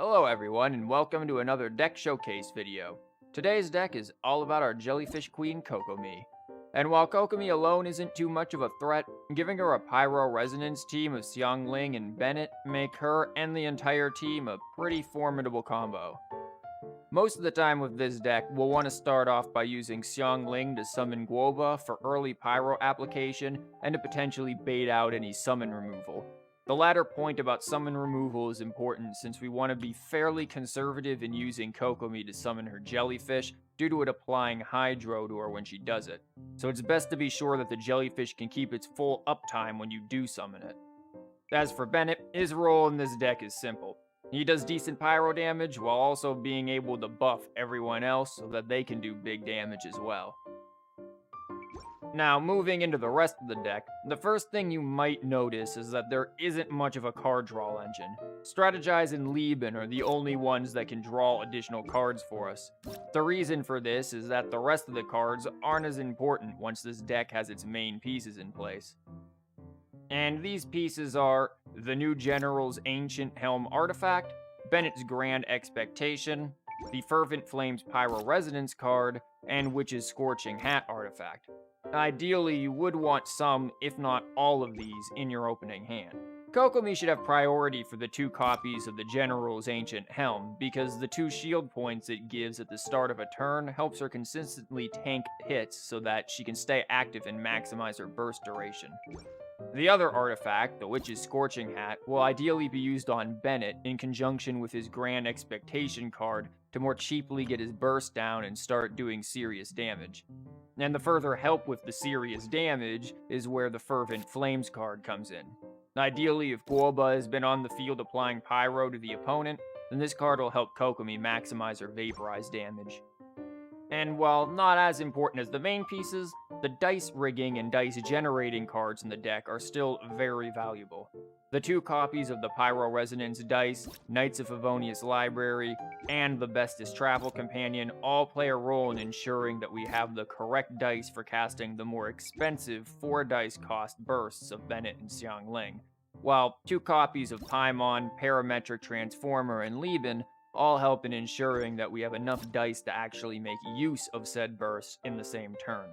Hello everyone and welcome to another deck showcase video. Today's deck is all about our jellyfish queen Kokomi. And while Kokomi alone isn't too much of a threat, giving her a Pyro Resonance team of Xiangling and Bennett make her and the entire team a pretty formidable combo. Most of the time with this deck, we'll want to start off by using Xiangling to summon Guoba for early Pyro application and to potentially bait out any summon removal. The latter point about summon removal is important since we want to be fairly conservative in using Kokomi to summon her jellyfish due to it applying Hydro to her when she does it. So it's best to be sure that the jellyfish can keep its full uptime when you do summon it. As for Bennett, his role in this deck is simple. He does decent pyro damage while also being able to buff everyone else so that they can do big damage as well. Now, moving into the rest of the deck, the first thing you might notice is that there isn't much of a card draw engine. Strategize and Lieben are the only ones that can draw additional cards for us. The reason for this is that the rest of the cards aren't as important once this deck has its main pieces in place. And these pieces are the new General's Ancient Helm artifact, Bennett's Grand Expectation, the Fervent Flames Pyro Resonance card, and Witch's Scorching Hat artifact. Ideally, you would want some, if not all of these, in your opening hand. Kokomi should have priority for the 2 copies of the General's Ancient Helm, because the 2 shield points it gives at the start of a turn helps her consistently tank hits so that she can stay active and maximize her burst duration. The other artifact, the Witch's Scorching Hat, will ideally be used on Bennett in conjunction with his Grand Expectation card to more cheaply get his burst down and start doing serious damage. And the further help with the serious damage is where the Fervent Flames card comes in. Ideally, if Guoba has been on the field applying Pyro to the opponent, then this card will help Kokomi maximize her Vaporize damage. And while not as important as the main pieces, the dice rigging and dice generating cards in the deck are still very valuable. The 2 copies of the Pyro Resonance dice, Knights of Favonius Library, and the Bestest Travel Companion all play a role in ensuring that we have the correct dice for casting the more expensive 4 dice cost bursts of Bennett and Xiangling, while 2 copies of Paimon, Parametric Transformer, and Lieben all help in ensuring that we have enough dice to actually make use of said bursts in the same turn.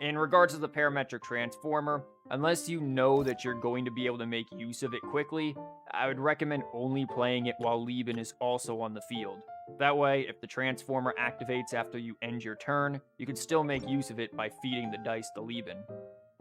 In regards to the Parametric Transformer, unless you know that you're going to be able to make use of it quickly, I would recommend only playing it while Lieben is also on the field. That way, if the Transformer activates after you end your turn, you can still make use of it by feeding the dice to Lieben.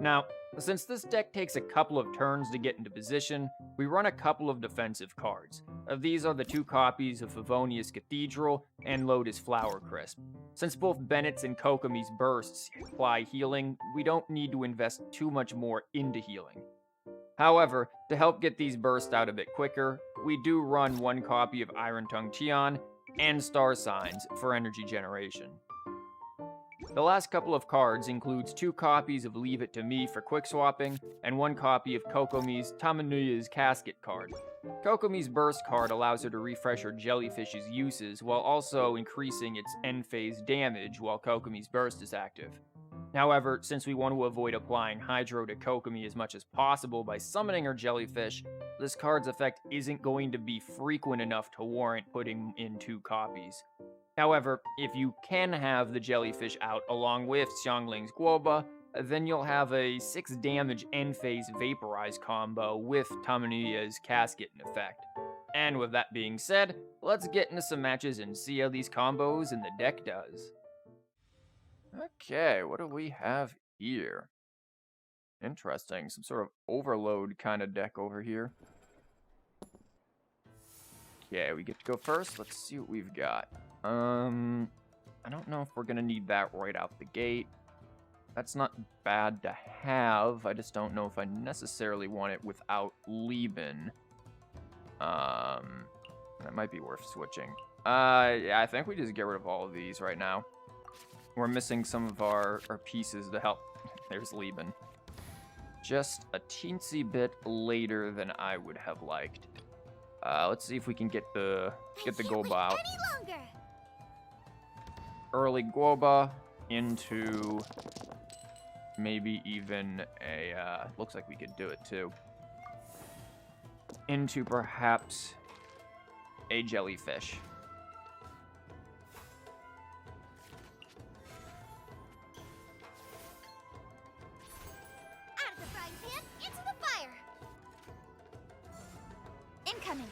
Now, since this deck takes a couple of turns to get into position, we run a couple of defensive cards. These are the 2 copies of Favonius Cathedral and Lotus Flower Crisp. Since both Bennett's and Kokomi's bursts apply healing, we don't need to invest too much more into healing. However, to help get these bursts out a bit quicker, we do run 1 copy of Iron Tongue Tian and Star Signs for energy generation. The last couple of cards includes 2 copies of Leave It To Me for quick swapping, and 1 copy of Kokomi's Tamanuya's Casket card. Kokomi's Burst card allows her to refresh her jellyfish's uses while also increasing its end phase damage while Kokomi's Burst is active. However, since we want to avoid applying Hydro to Kokomi as much as possible by summoning her jellyfish, this card's effect isn't going to be frequent enough to warrant putting in 2 copies. However, if you can have the jellyfish out along with Xiangling's Guoba, then you'll have a 6 damage end phase Vaporize combo with Tamanuya's Casket in effect. And with that being said, let's get into some matches and see how these combos in the deck does. Okay, what do we have here? Interesting, some sort of overload kind of deck over here. Okay, we get to go first. Let's see what we've got. I don't know if we're gonna need that right out the gate. That's not bad to have. I just don't know if I necessarily want it without Lieben. That might be worth switching. Yeah, I think we just get rid of all of these right now. We're missing some of our pieces to help. There's Lieben. Just a teensy bit later than I would have liked. Let's see if we can get the Guoba out. Early Guoba into maybe even a, looks like we could do it too. Into perhaps a jellyfish. Out of the frying pan, into the fire. Incoming.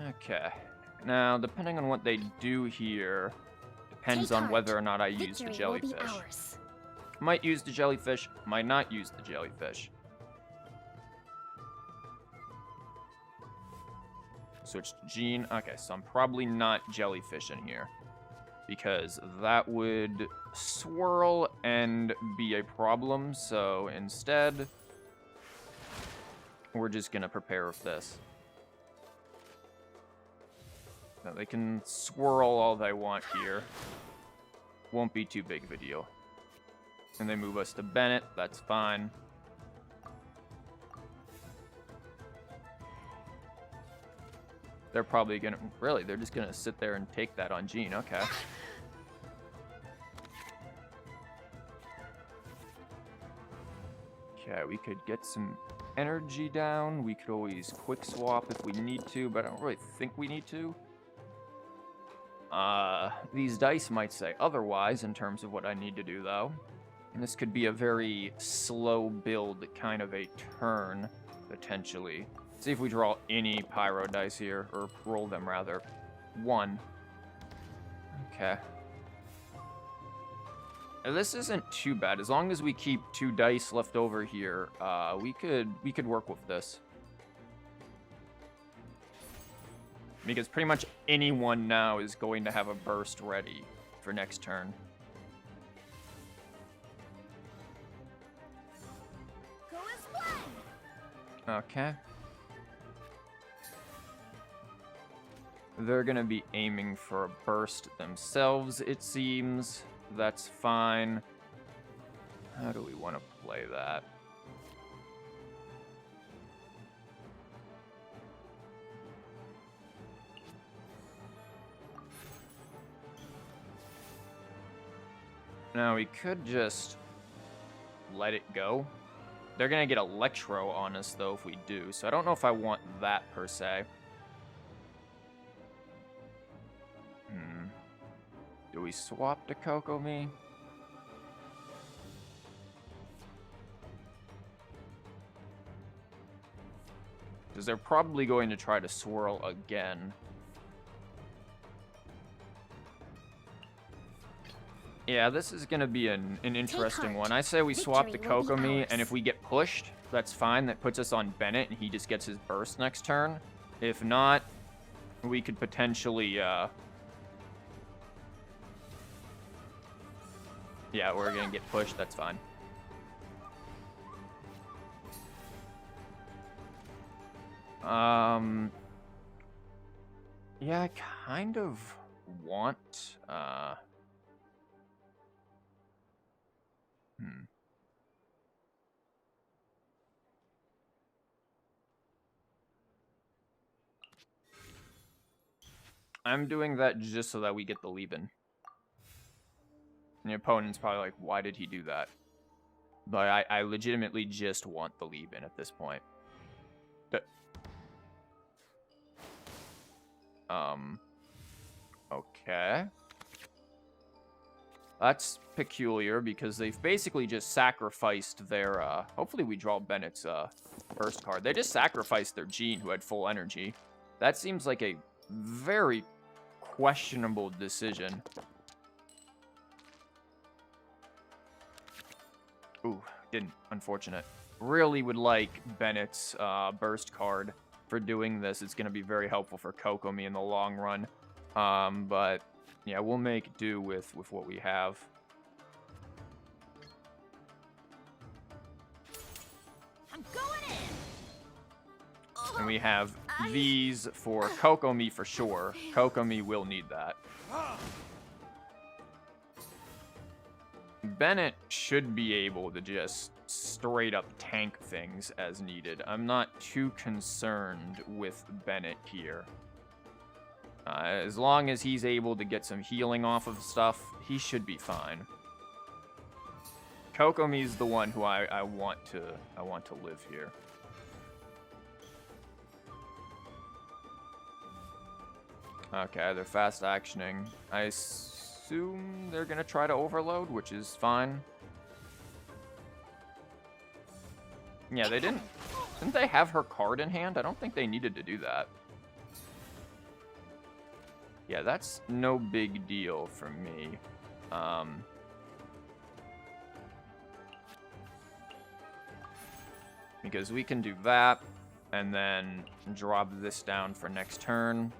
Okay. Now, depending on what they do here, depends Take on heart. whether or not I use the Victory will be jellyfish. ours. Might use the jellyfish, might not use the jellyfish. Switch to Gene. Okay, so I'm probably not jellyfish in here, because that would swirl and be a problem. So instead, we're just gonna prepare with this. Now, they can swirl all they want here. Won't be too big of a deal. And they move us to Bennett. That's fine. They're probably gonna... Really, they're just gonna sit there and take that on Gene. Okay. Okay, we could get some energy down. We could always quick swap if we need to, but I don't really think we need to. These dice might say otherwise in terms of what I need to do, though. And this could be a very slow build kind of a turn, potentially. See if we draw any pyro dice here, or roll them, rather. 1. Okay. Now, this isn't too bad. As long as we keep 2 dice left over here, we could work with this. Because pretty much anyone now is going to have a burst ready for next turn. Go as one. Okay. They're gonna be aiming for a burst themselves, it seems. That's fine. How do we want to play that? Now, we could just let it go. They're going to get Electro on us, though, if we do. So I don't know if I want that, per se. Do we swap to Kokomi? Because they're probably going to try to swirl again. Yeah, this is going to be an interesting one. I say we swap to Kokomi, and if we get pushed, that's fine. That puts us on Bennett, and he just gets his burst next turn. If not, we could potentially... Yeah, we're going to get pushed. That's fine. Yeah, I kind of want... I'm doing that just so that we get the leave-in. And the opponent's probably like, why did he do that? But I legitimately just want the leave-in at this point. Okay. That's peculiar because they've basically just sacrificed their, hopefully we draw Bennett's, burst card. They just sacrificed their Gene who had full energy. That seems like a very questionable decision. Ooh, didn't. Unfortunate. Really would like Bennett's burst card for doing this. It's going to be very helpful for Kokomi in the long run. But, yeah, we'll make do with what we have. I'm going in. And we have these for Kokomi for sure. Kokomi will need that. Bennett should be able to just straight up tank things as needed. I'm not too concerned with Bennett here. As long as he's able to get some healing off of stuff, he should be fine. Kokomi's the one who I want to live here. Okay, they're fast actioning. I assume they're gonna try to overload, which is fine. Yeah, they didn't they have her card in hand? I don't think they needed to do that. Yeah, that's no big deal for me. Because we can do that, and then drop this down for next turn,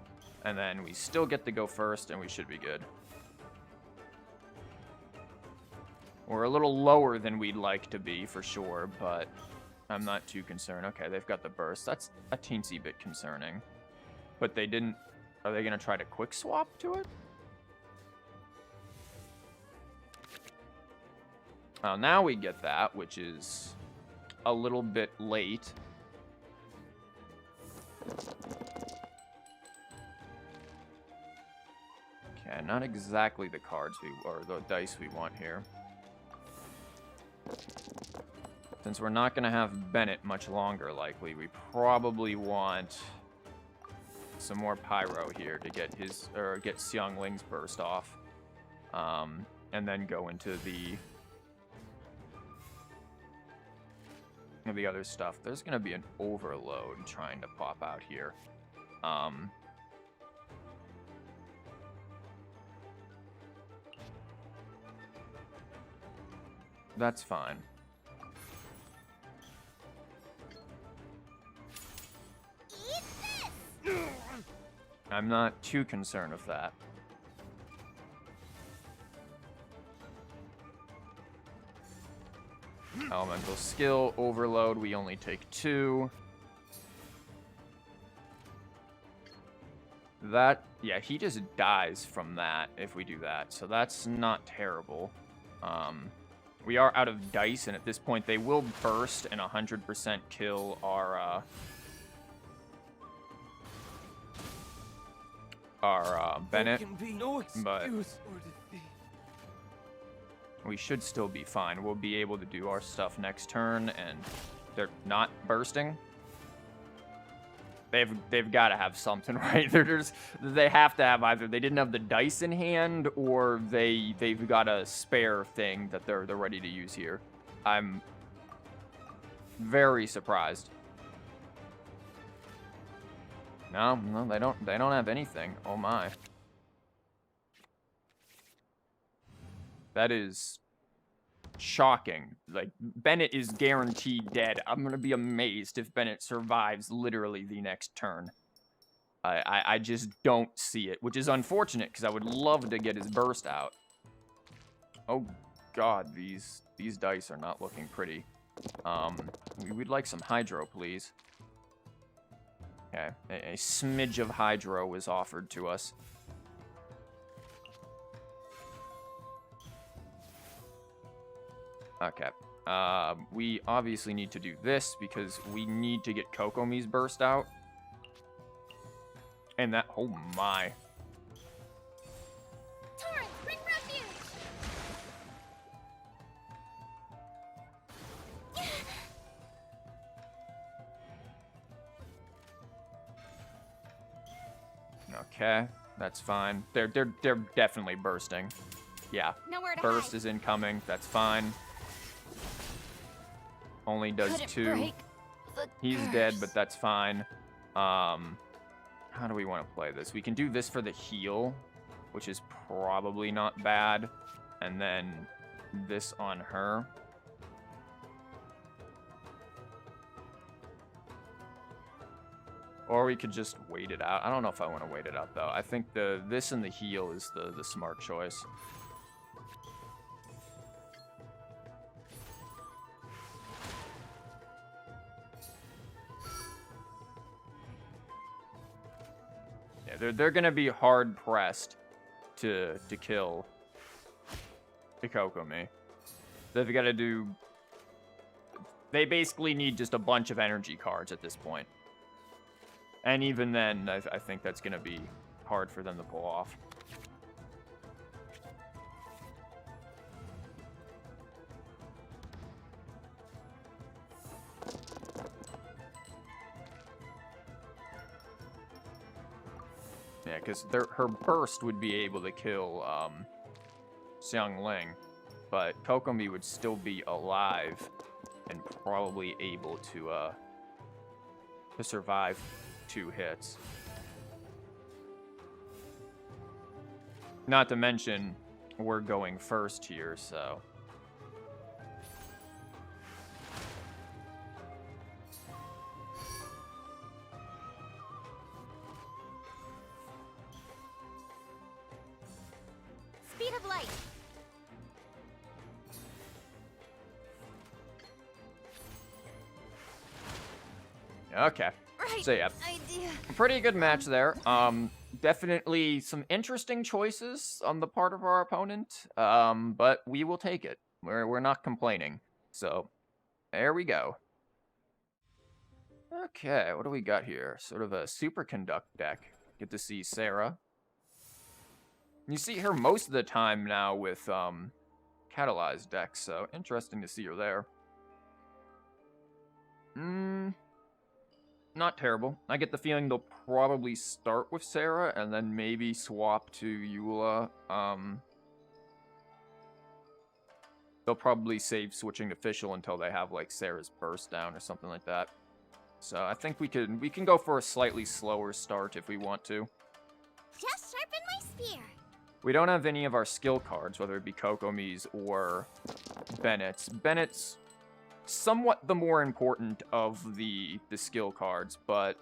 and then we still get to go first, and we should be good. We're a little lower than we'd like to be, for sure, but I'm not too concerned. Okay, they've got the burst. That's a teensy bit concerning. But they didn't... Are they going to try to quick swap to it? Oh, now we get that, which is a little bit late. Okay, not exactly the cards or the dice we want here. Since we're not going to have Bennett much longer, likely, we probably want some more Pyro here to get his, or get Xiang Ling's burst off. And then go into the other stuff. There's going to be an overload trying to pop out here. That's fine. I'm not too concerned with that. Elemental skill overload, we only take 2. That, yeah, he just dies from that if we do that, so that's not terrible. We are out of dice, and at this point they will burst and 100% kill our Bennett, but we should still be fine. We'll be able to do our stuff next turn, and they're not bursting. They've got to have something, right? They have to have either they didn't have the dice in hand, or they've got a spare thing that they're ready to use here. I'm very surprised. No, they don't have anything. Oh my. That is shocking. Like, Bennett is guaranteed dead. I'm gonna be amazed if Bennett survives literally the next turn. I just don't see it, which is unfortunate because I would love to get his burst out. Oh god, these dice are not looking pretty. We'd like some hydro, please. Okay, a smidge of hydro was offered to us. Okay. We obviously need to do this because we need to get Kokomi's burst out. And that, oh my. Torrent, bring refuge! Okay, that's fine. They're definitely bursting. Yeah, Nowhere to burst hide. is incoming. That's fine. Only does Couldn't 2. break the He's curse. dead, but that's fine. How do we want to play this? We can do this for the heal, which is probably not bad. And then this on her. Or we could just wait it out. I don't know if I want to wait it out, though. I think this and the heal is the smart choice. Yeah, they're going to be hard-pressed to kill the Kokomi. They've got to do... They basically need just a bunch of energy cards at this point. And even then, I think that's going to be hard for them to pull off. Yeah, Yeah, because her burst would be able to kill Xiang Ling, but Kokomi would still be alive and probably able to survive 2 hits. Not to mention, we're going first here, so... Speed of light. Okay. Right. So yeah, Idea. pretty good match there. Definitely some interesting choices on the part of our opponent, but we will take it. We're not complaining. So, there we go. Okay, what do we got here? Sort of a superconduct deck. Get to see Sarah. You see her most of the time now with catalyzed decks, so interesting to see her there. Not terrible. I get the feeling they'll probably start with Sarah and then maybe swap to Eula. They'll probably save switching to Fischl until they have like Sarah's burst down or something like that. So I think we can go for a slightly slower start if we want to. Just sharpen my spear. We don't have any of our skill cards, whether it be Kokomi's or Bennett's. Bennett's somewhat the more important of the skill cards, but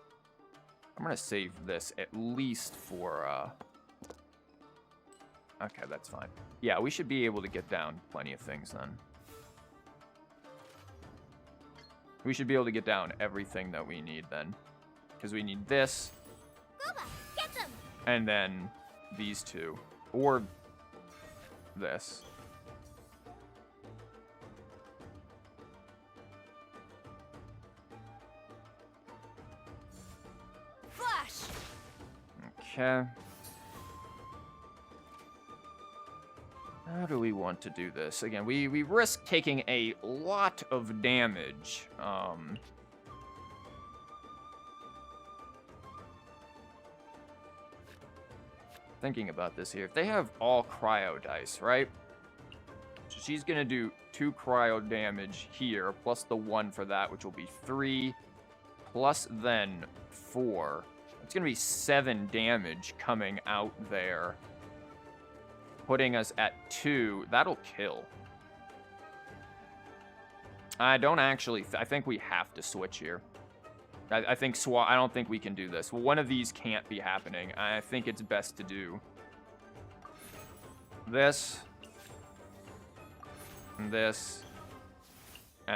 I'm gonna save this at least for okay, that's fine. Yeah, we should be able to get down plenty of things then. We should be able to get down everything that we need then, because we need this Boba, get them. and then these two or this. Flash. Okay. How do we want to do this? Again, we risk taking a lot of damage. Thinking about this here. If they have all cryo dice, right? So she's going to do 2 cryo damage here, plus the 1 for that, which will be 3, plus then 4. It's going to be 7 damage coming out there, putting us at 2. That'll kill. I don't actually... I think we have to switch here. I think I don't think we can do this. One of these can't be happening. I think it's best to do this, and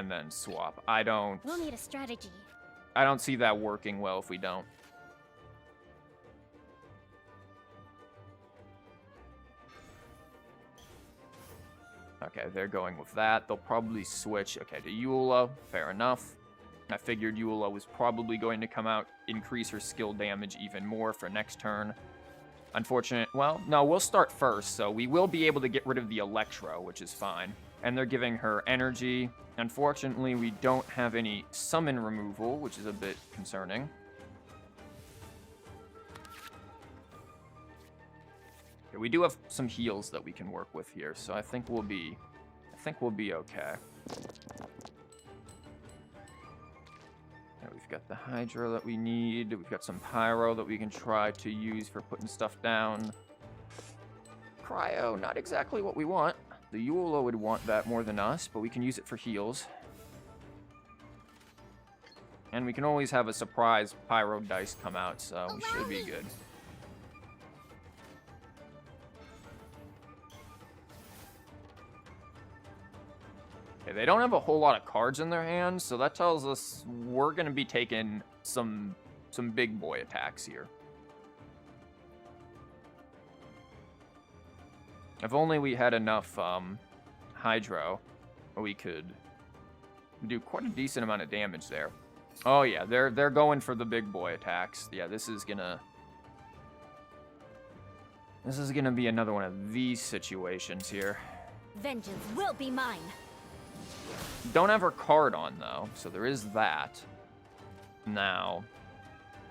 then swap. We'll need a strategy. I don't see that working well if we don't. Okay, they're going with that. They'll probably switch, okay, to Eula. Fair enough. I figured Eula was probably going to come out, increase her skill damage even more for next turn. Unfortunate. Well, no, we'll start first, so we will be able to get rid of the Electro, which is fine. And they're giving her energy. Unfortunately, we don't have any summon removal, which is a bit concerning. Okay, we do have some heals that we can work with here, so I think we'll be okay. We've got the Hydra that we need. We've got some Pyro that we can try to use for putting stuff down. Cryo, not exactly what we want. The Eula would want that more than us, but we can use it for heals. And we can always have a surprise Pyro dice come out, so we should be good. They don't have a whole lot of cards in their hands, so that tells us we're going to be taking some big boy attacks here. If only we had enough Hydro, we could do quite a decent amount of damage there. Oh yeah, they're going for the big boy attacks. Yeah, this is gonna be another one of these situations here. Vengeance will be mine. Don't have her card on, though, so there is that. Now,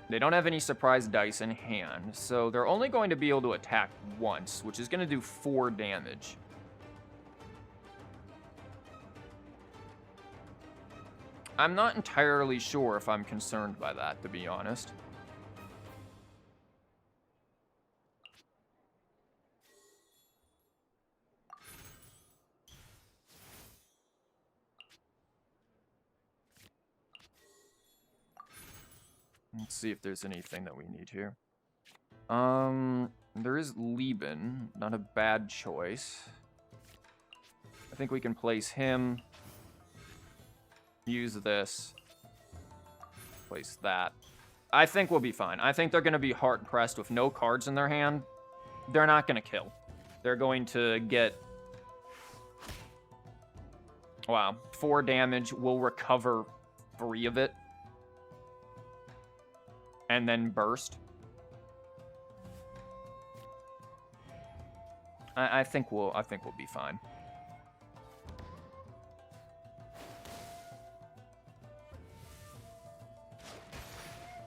They don't have any surprise dice in hand, so they're only going to be able to attack once, which is going to do 4 damage. I'm not entirely sure if I'm concerned by that, to be honest. Let's see if there's anything that we need here. There is Lieben, not a bad choice. I think we can place him. Use this. Place that. I think we'll be fine. I think they're going to be hard-pressed with no cards in their hand. They're not going to kill. They're going to get... Wow. 4 damage. We'll recover 3 of it. And then burst. I think we'll be fine.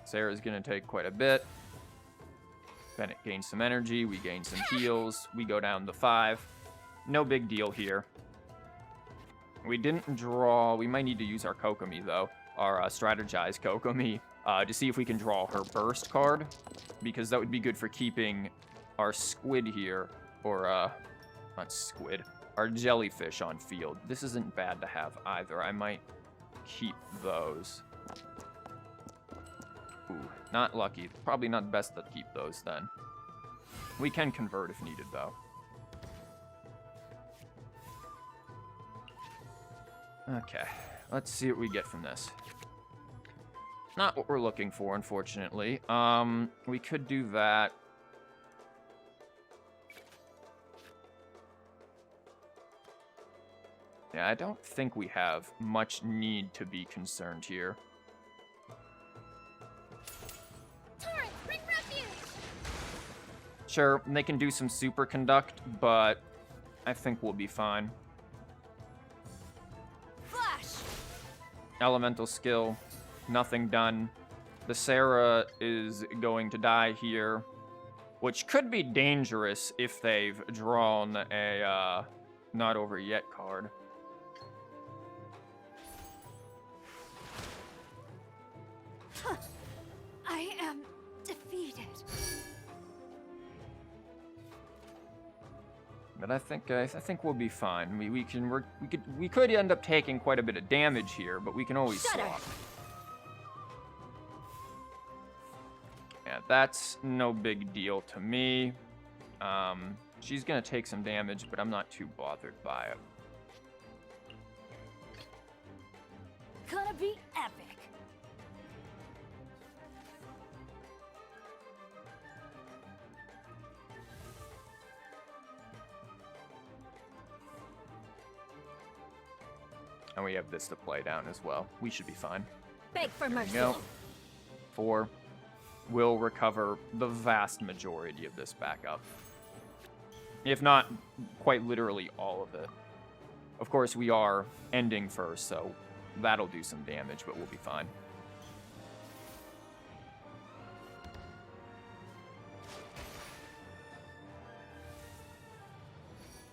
Sarah's gonna take quite a bit. Bennett gains some energy, we gain some heals, we go down to 5. No big deal here. We didn't draw, we might need to use our Kokomi though, our strategized Kokomi, to see if we can draw her burst card, because that would be good for keeping our squid here, or not squid, our jellyfish on field. This isn't bad to have either. I might keep those. Ooh, not lucky. Probably not best to keep those then. We can convert if needed though. Okay, let's see what we get from this. Not what we're looking for, unfortunately. We could do that. Yeah, I don't think we have much need to be concerned here. Torrent, bring refuge! Sure, they can do some superconduct, but I think we'll be fine. Flash! Elemental skill, nothing done. The Sarah is going to die here, which could be dangerous if they've drawn a not over yet card. I am defeated. But I think we'll be fine. We could end up taking quite a bit of damage here, but we can always Shudder. swap. Yeah, that's no big deal to me. She's gonna take some damage, but I'm not too bothered by it. Gonna be epic. And we have this to play down as well. We should be fine. Beg for mercy. Go. 4. We'll recover the vast majority of this back up. If not, quite literally all of it. Of course, we are ending first, so that'll do some damage, but we'll be fine.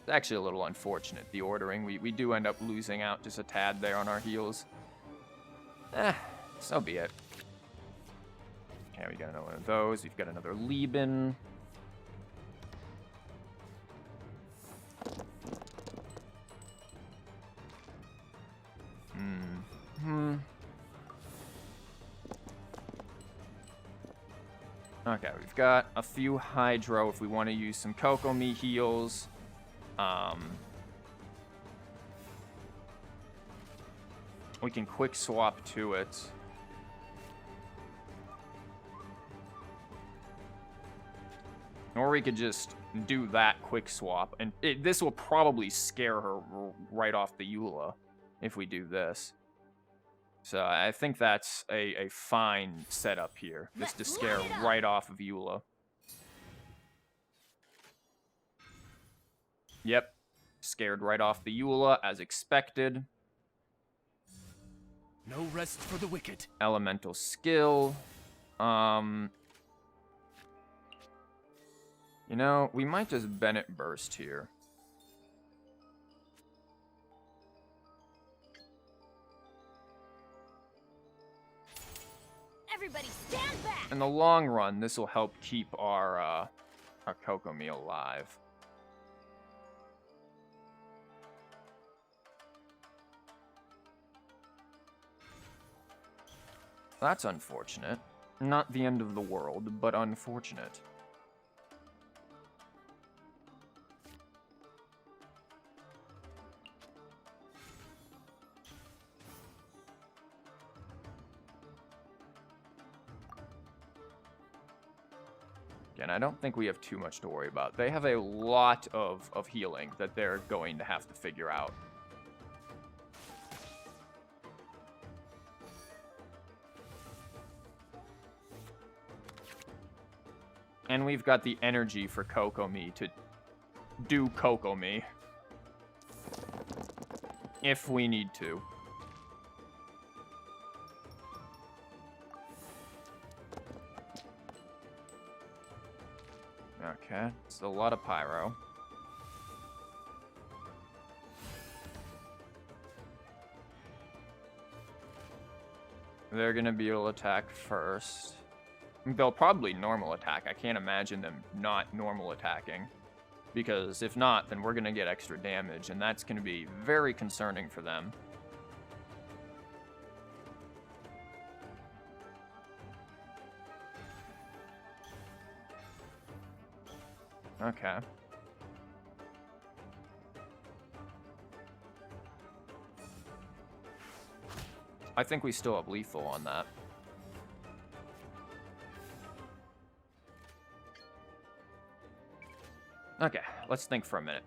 It's actually a little unfortunate, the ordering. We do end up losing out just a tad there on our heals. So be it. Okay, we got another one of those. We've got another Lieben. Okay, we've got a few Hydro if we want to use some Kokomi heals. We can quick swap to it. Or we could just do that quick swap. And this will probably scare her right off the Eula if we do this. So I think that's a fine setup here. Just to scare right off of Eula. Yep. Scared right off the Eula as expected. No rest for the wicked. Elemental skill. You know, we might just Bennett Burst here. Everybody stand back! In the long run, this will help keep our Kokomi alive. That's unfortunate. Not the end of the world, but unfortunate. Again, I don't think we have too much to worry about. They have a lot of healing that they're going to have to figure out. And we've got the energy for Kokomi to do Kokomi. If we need to. Okay, it's a lot of pyro. They're gonna be able to attack first. They'll probably normal attack. I can't imagine them not normal attacking. Because if not, then we're gonna get extra damage, and that's gonna be very concerning for them. Okay. I think we still have lethal on that. Okay, let's think for a minute.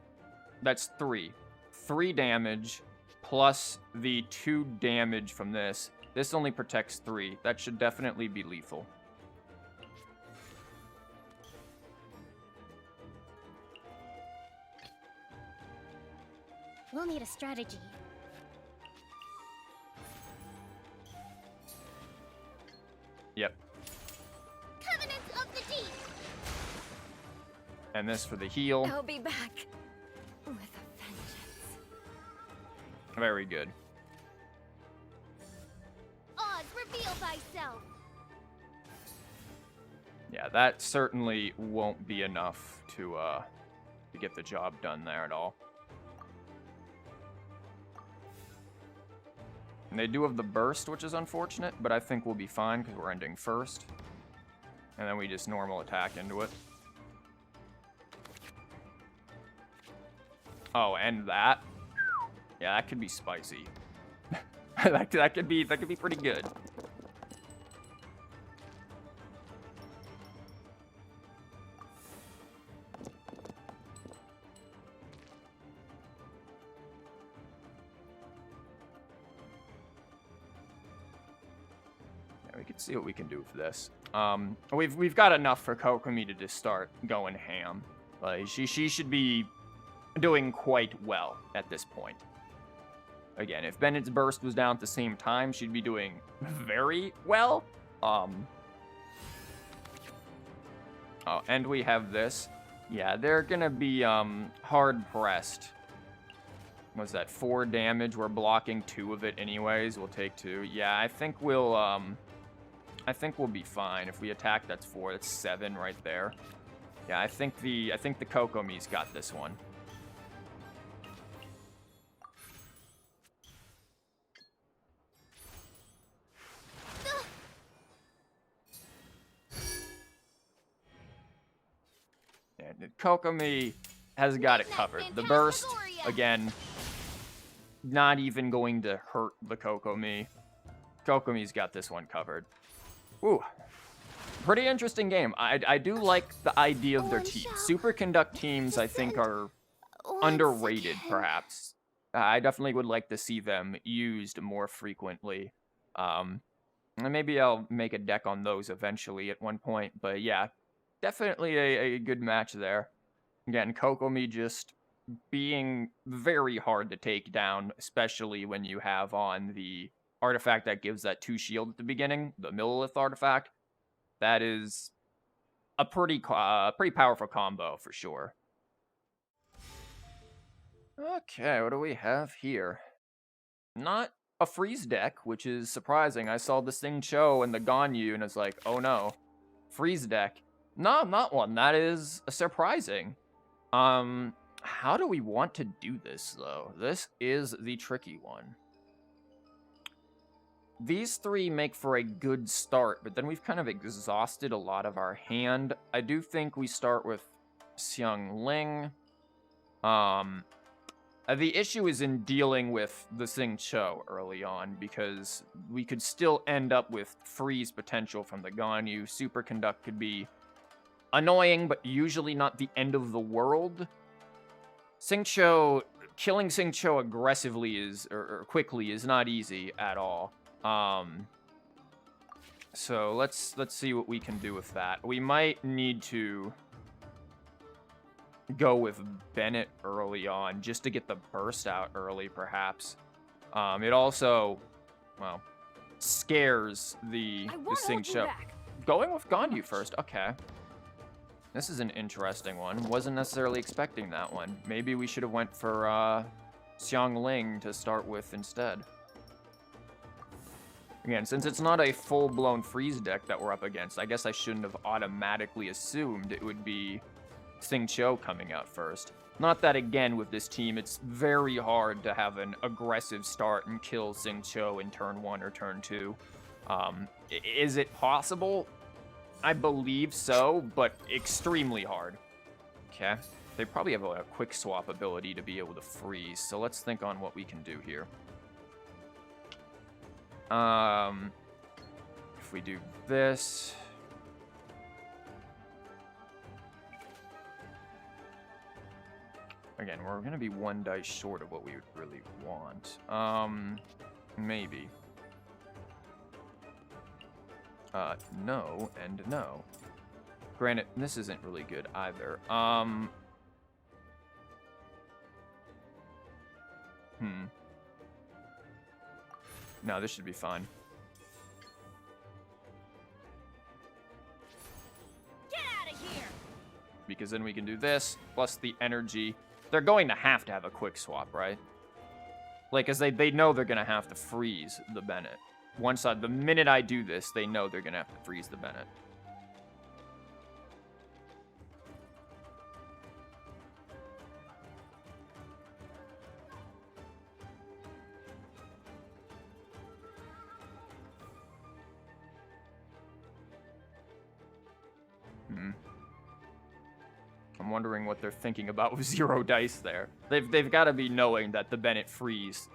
That's 3. 3 damage plus the 2 damage from this. This only protects 3. That should definitely be lethal. We'll need a strategy. Yep. Covenant of the Deep! And this for the heal. I'll be back with a vengeance. Very good. Oz, reveal thyself! Yeah, that certainly won't be enough to get the job done there at all. And they do have the burst, which is unfortunate, but I think we'll be fine because we're ending first. And then we just normal attack into it. Oh, and that. Yeah, that could be spicy. that could be pretty good. We can see what we can do for this. We've got enough for Kokomi to just start going ham. She should be doing quite well at this point. Again, if Bennett's burst was down at the same time, she'd be doing very well. Oh, and we have this. Yeah, they're gonna be hard pressed. What's that? 4 damage. We're blocking 2 of it anyways. We'll take 2. Yeah, I think we'll be fine. If we attack, that's 4. That's 7 right there. Yeah, I think the Kokomi's got this one. And Kokomi has got it covered. The burst, again, not even going to hurt the Kokomi. Kokomi's got this one covered. Ooh. Pretty interesting game. I do like the idea of their teams. Superconduct teams, I think, are underrated, perhaps. I definitely would like to see them used more frequently. And maybe I'll make a deck on those eventually at one point. But yeah, definitely a good match there. Again, Kokomi just being very hard to take down, especially when you have on the artifact that gives that 2 shield at the beginning, the Millilith artifact. That is a pretty powerful combo for sure. Okay, what do we have here? Not a freeze deck, which is surprising. I saw the Sing Cho and the Ganyu, and it's like, oh no, freeze deck. No, not one. That is surprising. How do we want to do this, though? This is the tricky one. These three make for a good start, but then we've kind of exhausted a lot of our hand. I do think we start with Xiang Ling. The issue is in dealing with the Sing Cho early on, because we could still end up with freeze potential from the Ganyu. Superconduct could be annoying, but usually not the end of the world. Sing Cho, killing Sing Cho aggressively or quickly is not easy at all. So let's see what we can do with that. We might need to go with Bennett early on just to get the burst out early, perhaps. It also, well, scares the Sing Cho. Going with Ganyu first, okay. This is an interesting one. Wasn't necessarily expecting that one. Maybe we should have went for Xiang Ling to start with instead. Again, since it's not a full-blown freeze deck that we're up against, I guess I shouldn't have automatically assumed it would be Sing Cho coming out first. Not that, again, with this team, it's very hard to have an aggressive start and kill Sing Cho in turn 1 or turn 2. Is it possible? I believe so, but extremely hard. Okay. They probably have a quick swap ability to be able to freeze, so let's think on what we can do here. If we do this... Again, we're going to be one dice short of what we would really want. Maybe. No and no. Granted, this isn't really good either. No, this should be fine. Get out of here! Because then we can do this, plus the energy. They're going to have a quick swap, right? Like, because they know they're going to have to freeze the Bennett. The minute I do this, they know they're going to have to freeze the Bennett. I'm wondering what they're thinking about with 0 dice there. They've got to be knowing that the Bennett freeze,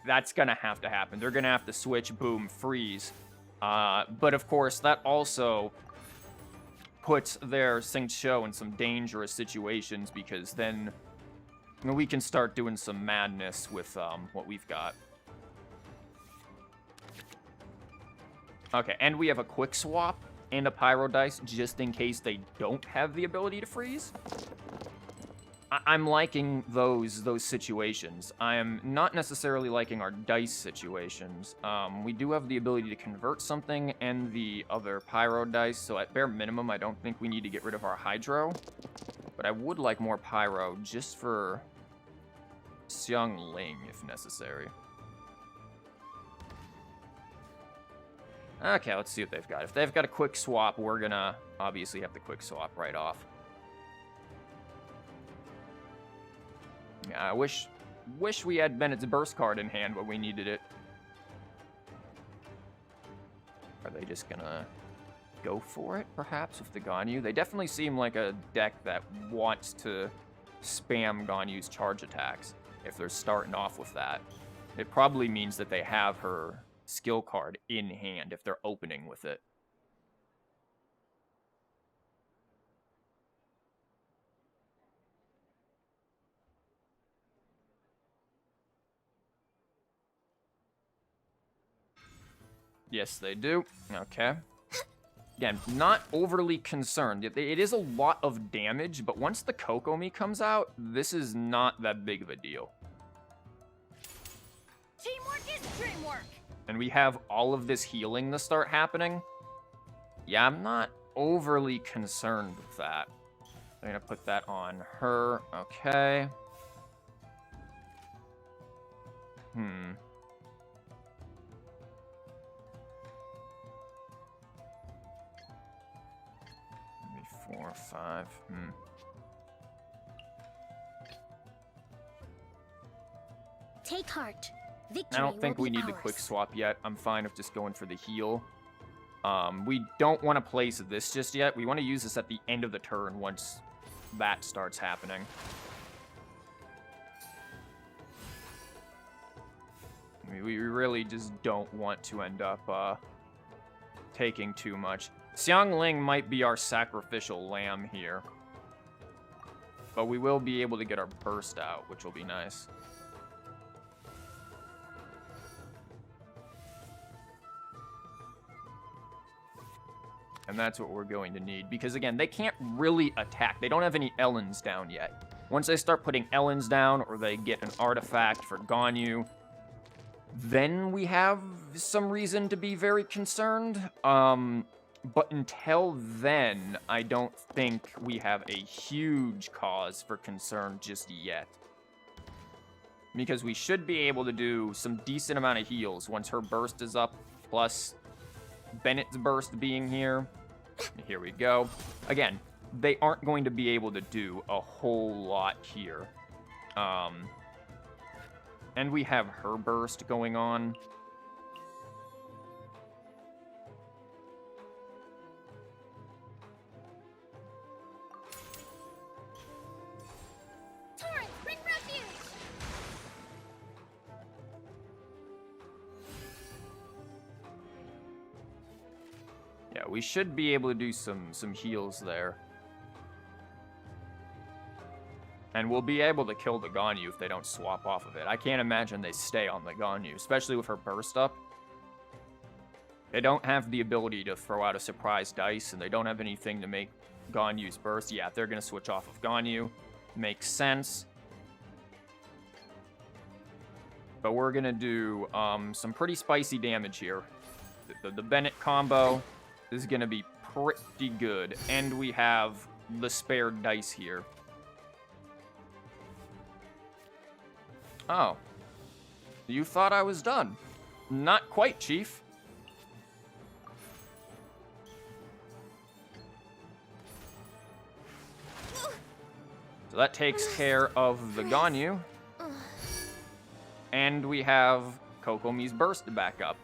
that's going to happen. They're going to have to switch, boom, freeze. But of course, that also puts their Sing Cho in some dangerous situations, because then we can start doing some madness with what we've got. Okay, and we have a quick swap and a pyro dice just in case they don't have the ability to freeze. I'm liking those situations. I am not necessarily liking our dice situations. We do have the ability to convert something and the other pyro dice, so at bare minimum, I don't think we need to get rid of our hydro. But I would like more pyro just for Xiang Ling if necessary. Okay, let's see what they've got. If they've got a quick swap, we're gonna obviously have the quick swap right off. Yeah, I wish we had Bennett's burst card in hand when we needed it. Are they just gonna go for it, perhaps, with the Ganyu? They definitely seem like a deck that wants to spam Ganyu's charge attacks if they're starting off with that. It probably means that they have her skill card in hand if they're opening with it. Yes, they do. Okay. Again, not overly concerned. It is a lot of damage, but once the Kokomi comes out, this is not that big of a deal. Teamwork is dreamwork! And we have all of this healing to start happening. Yeah, I'm not overly concerned with that. I'm gonna put that on her. Okay. Maybe 4 or 5. Take heart. Victory I don't think will we be need the ours. quick swap yet. I'm fine with just going for the heal. We don't want to place this just yet. We want to use this at the end of the turn once that starts happening. We really just don't want to end up taking too much. Xiangling might be our sacrificial lamb here. But we will be able to get our burst out, which will be nice. And that's what we're going to need. Because, again, they can't really attack. They don't have any Ellens down yet. Once they start putting Ellens down, or they get an artifact for Ganyu, then we have some reason to be very concerned. But until then, I don't think we have a huge cause for concern just yet. Because we should be able to do some decent amount of heals once her burst is up, plus Bennett's burst being here. Here we go. Again, they aren't going to be able to do a whole lot here. And we have her burst going on. Torrent, bring refuge. Yeah, we should be able to do some heals there. And we'll be able to kill the Ganyu if they don't swap off of it. I can't imagine they stay on the Ganyu, especially with her burst up. They don't have the ability to throw out a surprise dice, and they don't have anything to make Ganyu's burst. Yeah, they're going to switch off of Ganyu. Makes sense. But we're going to do some pretty spicy damage here. The Bennett combo is going to be pretty good. And we have the spare dice here. Oh. You thought I was done. Not quite, Chief. So that takes care of the Ganyu. And we have Kokomi's burst back up.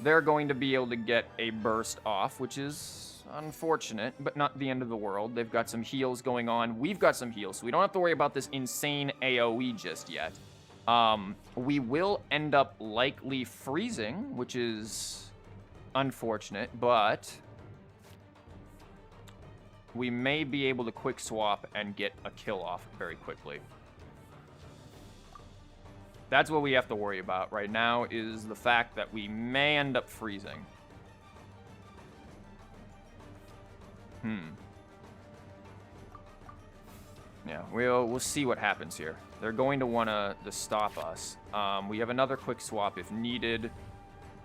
They're going to be able to get a burst off, which is unfortunate, but not the end of the world. They've got some heals going on. We've got some heals, so we don't have to worry about this insane AoE just yet. We will end up likely freezing, which is unfortunate, but we may be able to quick swap and get a kill off very quickly. That's what we have to worry about right now, is the fact that we may end up freezing. Yeah, we'll see what happens here. They're going to want to stop us. We have another quick swap if needed.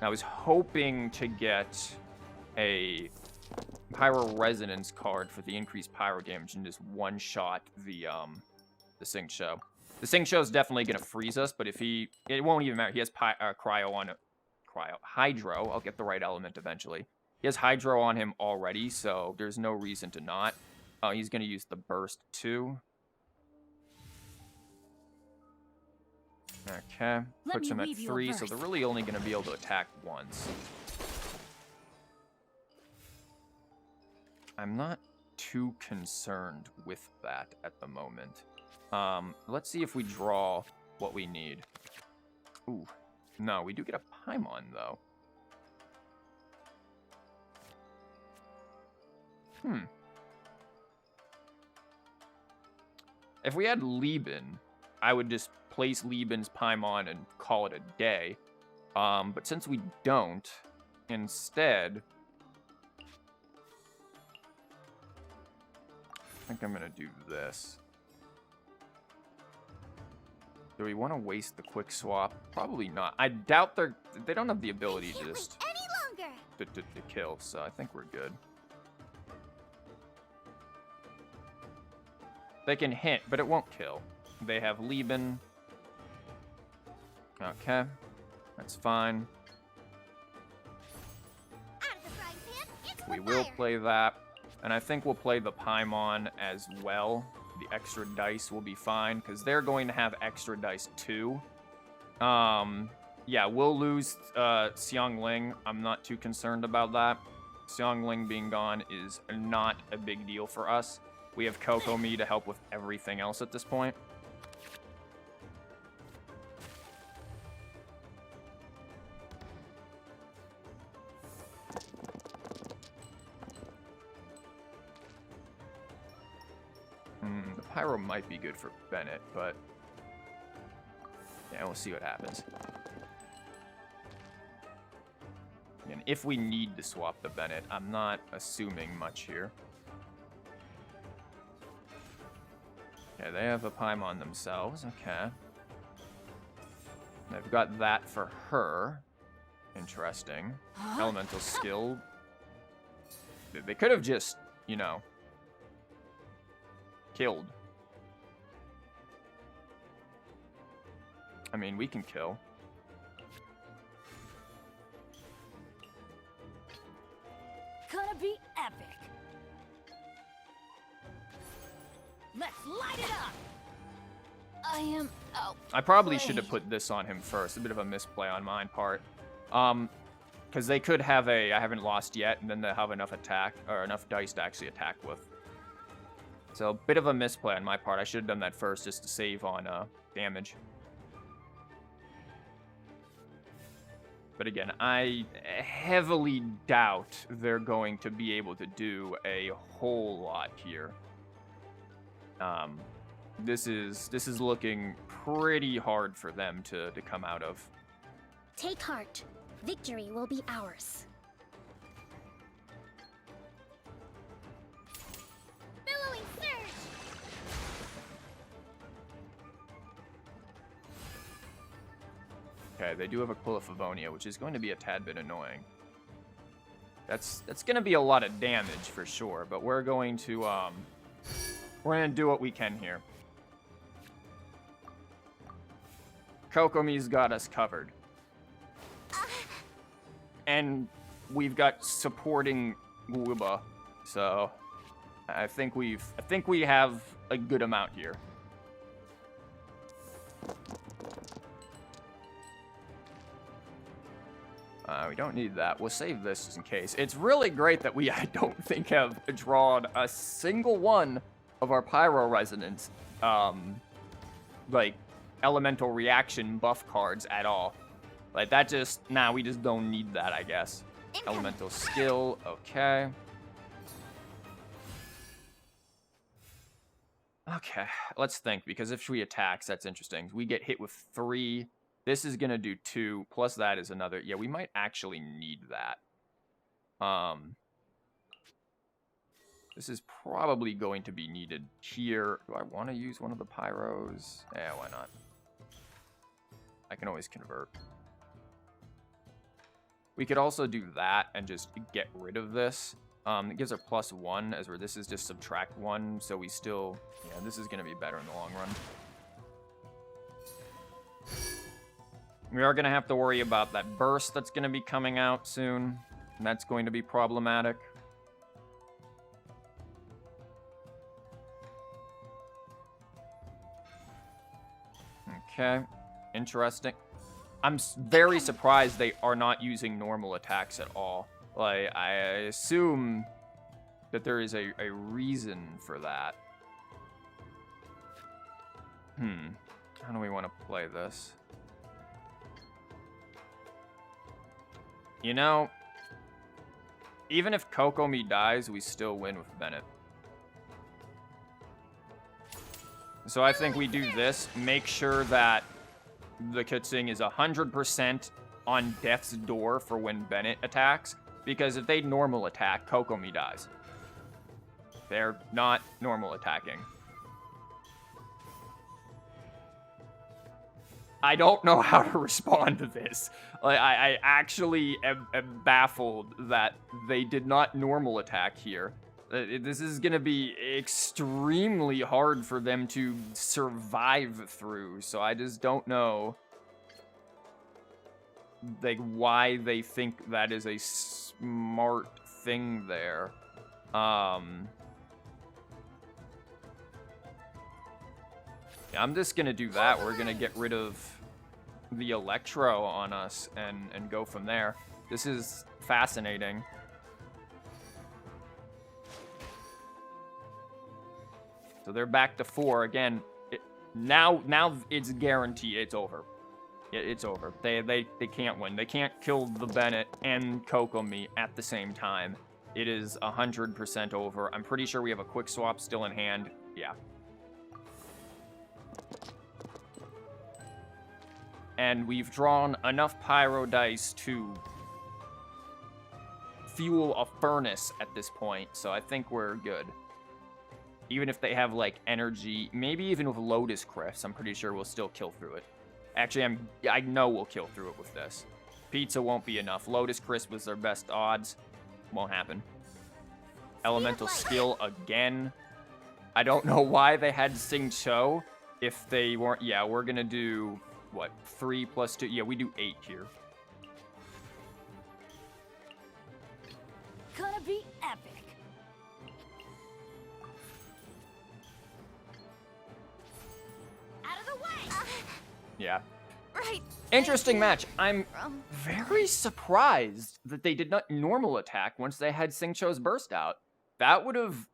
I was hoping to get a Pyro Resonance card for the increased pyro damage and just one-shot the Sing Show. The Sing Show is definitely going to freeze us, but if it won't even matter. He has Cryo on it. Hydro. I'll get the right element eventually. He has Hydro on him already, so there's no reason to not. He's going to use the burst too. Okay. Puts him at 3, so they're really only going to be able to attack once. I'm not too concerned with that at the moment. Let's see if we draw what we need. Ooh. No, we do get a Paimon, though. If we had Lieben, I would just place Lieben's Paimon and call it a day. But since we don't, instead, I think I'm going to do this. Do we want to waste the quick swap? Probably not. I doubt they don't have the ability to just... Any longer. to kill, so I think we're good. They can hit, but it won't kill. They have Lieben. Okay, that's fine. Out of the frying pan, into We the will fire. play that, and I think we'll play the Paimon as well. The extra dice will be fine, because they're going to have extra dice too. Yeah, we'll lose Xiangling. I'm not too concerned about that. Xiangling being gone is not a big deal for us. We have Kokomi to help with everything else at this point. The Pyro might be good for Bennett, but yeah, we'll see what happens. And if we need to swap the Bennett, I'm not assuming much here. Okay, they have a Paimon themselves. Okay. They've got that for her. Interesting. Elemental skill. They could have just, you know, killed. I mean, we can kill. Gonna be epic. Let's light it up. I am out. I probably should have put this on him first. A bit of a misplay on my part. Because they could have a I haven't lost yet, and then they have enough attack, or enough dice to actually attack with. So, a bit of a misplay on my part. I should have done that first just to save on damage. But again, I heavily doubt they're going to be able to do a whole lot here. This is looking pretty hard for them to come out of. Take heart. Victory will be ours. Billowing surge. Okay, they do have a Quill of Favonia, which is going to be a tad bit annoying. That's going to be a lot of damage for sure, but we're going to do what we can here. Kokomi's got us covered. And we've got supporting Guuba, so I think we have a good amount here. We don't need that. We'll save this just in case. It's really great that we, I don't think, have drawn a single one of our Pyro Resonance, like, elemental reaction buff cards at all. Like, that just, we just don't need that, I guess. Elemental skill, okay. Okay, let's think, because if she attacks, that's interesting. We get hit with 3. This is going to do 2, plus that is another. Yeah, we might actually need that. This is probably going to be needed here. Do I want to use one of the Pyros? Yeah, why not? I can always convert. We could also do that and just get rid of this. It gives her +1, as where this is just subtract 1, so we still... Yeah, this is going to be better in the long run. We are going to have to worry about that burst that's going to be coming out soon. And that's going to be problematic. Okay. Interesting. I'm very surprised they are not using normal attacks at all. Like, I assume that there is a reason for that. How do we want to play this? You know, even if Kokomi dies, we still win with Bennett. So I think we do this, make sure that the Kutsing is 100% on death's door for when Bennett attacks, because if they normal attack, Kokomi dies. They're not normal attacking. I don't know how to respond to this. Like, I actually am baffled that they did not normal attack here. This is gonna be extremely hard for them to survive through, so I just don't know, like, why they think that is a smart thing there. Yeah, I'm just gonna do that. We're gonna get rid of the Electro on us and go from there. This is fascinating. So they're back to 4 again. Now it's guaranteed it's over. It's over. They can't win. They can't kill the Bennett and Kokomi at the same time. It is 100% over. I'm pretty sure we have a quick swap still in hand. Yeah. And we've drawn enough pyro dice to fuel a furnace at this point, so I think we're good. Even if they have, like, energy, maybe even with Lotus Crisps, I'm pretty sure we'll still kill through it. Actually, I know we'll kill through it with this. Pizza won't be enough. Lotus Crisp was their best odds. Won't happen. Elemental Skill again. I don't know why they had Sing Cho if they weren't... Yeah, we're gonna do, what, 3 plus 2? Yeah, we do 8 here. Gonna be epic. Out of the way. Yeah. Right. Interesting match. I'm very surprised that they did not normal attack once they had Sing Cho's burst out. That would have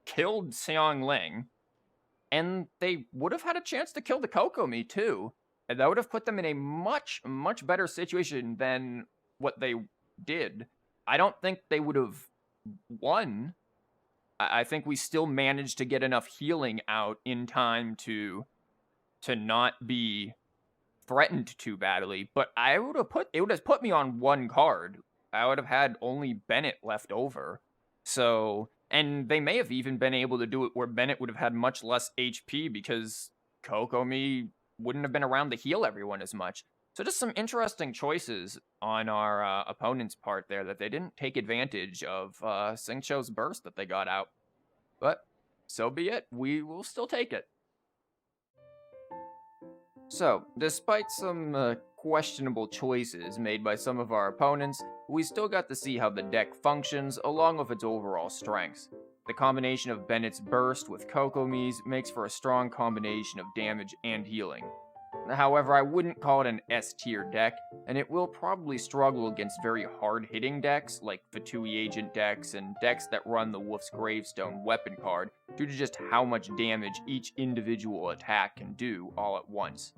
killed Seong Ling, and they would have had a chance to kill the Kokomi too. And that would have put them in a much, much better situation than what they did. I don't think they would have won. I think we still managed to get enough healing out in time to not be threatened too badly, but it would have put me on 1 card. I would have had only Bennett left over. So, and they may have even been able to do it where Bennett would have had much less HP because Kokomi wouldn't have been around to heal everyone as much. So just some interesting choices on our opponent's part there that they didn't take advantage of Sing Cho's burst that they got out. But so be it. We will still take it. So, despite some questionable choices made by some of our opponents, we still got to see how the deck functions along with its overall strengths. The combination of Bennett's burst with Kokomi's makes for a strong combination of damage and healing. However, I wouldn't call it an S-tier deck, and it will probably struggle against very hard-hitting decks like Fatui Agent decks and decks that run the Wolf's Gravestone weapon card due to just how much damage each individual attack can do all at once.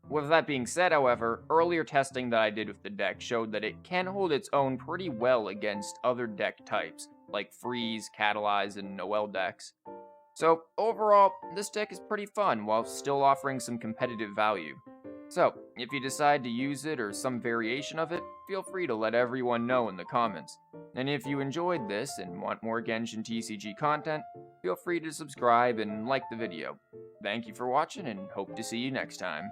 With that being said, however, earlier testing that I did with the deck showed that it can hold its own pretty well against other deck types, like Freeze, Catalyze, and Noel decks. So, overall, this deck is pretty fun while still offering some competitive value. So, if you decide to use it or some variation of it, feel free to let everyone know in the comments. And if you enjoyed this and want more Genshin TCG content, feel free to subscribe and like the video. Thank you for watching and hope to see you next time.